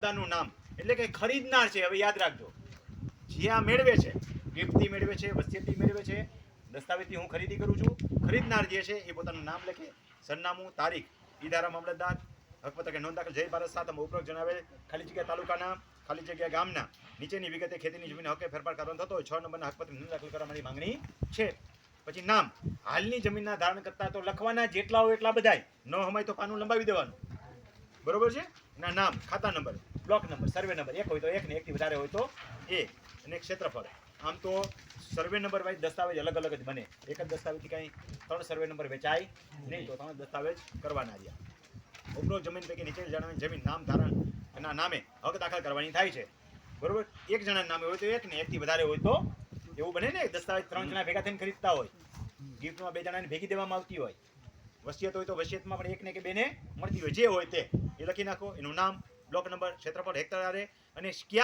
પોતાનું નામ એટલે કે ખરીદનાર છે. હવે યાદ રાખજો, જે આ મેળવે છે, ગિફ્ટથી મેળવે છે, વસિયતથી મેળવે છે, દસ્તાવેજથી હું ખરીદી કરું છું, ખરીદનાર જે છે એ પોતાનું નામ લખે, સરનામું, તારીખ, ઈદારા મામલતદાર, હકપત્ર કે નોંધ દાખલ જય ભારત 7 ઉપરોક્ત જણાવેલ ખાલી જગ્યા તાલુકાના, ખાલી જગ્યા ગામના, નીચેની વિગતે ખેતીની જમીન હકે ફેરફાર કરવાનો થતો હોય 6 નંબરના હકપત્ર નોંધ દાખલ કરવા મારી માંગણી છે. પછી નામ, હાલની જમીનના ધારણ કરતા તો લખવાના જેટલા હોય એટલા બધાય, ન હમાય તો પાનું લંબાવી દેવાનું, બરોબર છે. એના નામ, ખાતા number, block number, survey number, એક હોય તો એક ને એકથી વધારે હોય તો એ, અને ક્ષેત્રફળ. આમ તો સર્વે નંબર વાઇઝ દસ્તાવેજ અલગ અલગ જ બને. એક જ દસ્તાવેજથી કાંઈ 3 સર્વે નંબર વેચાય નહીં, તો 3 દસ્તાવેજ કરવાના રહ્યા. ઉપરોક્ત જમીન પૈકી નીચે જણાવેલ જમીન નામ ધારણ એના નામે હક દાખલ કરવાની થાય છે, બરોબર. એક જણાના નામે હોય તો એક ને એકથી વધારે હોય તો એવું બને ને, દસ્તાવેજ 3 જણા ભેગા થઈને ખરીદતા હોય, ગિફ્ટમાં 2 જણાને ભેગી દેવામાં આવતી હોય, વસિયત હોય તો વસિયતમાં પણ એક ને કે બેને મળતી હોય, જે હોય તે એ લખી નાખો. એનું નામ, બ્લોક નંબર, ક્ષેત્રફળ, હેક્ટર આરે, અને ક્યાં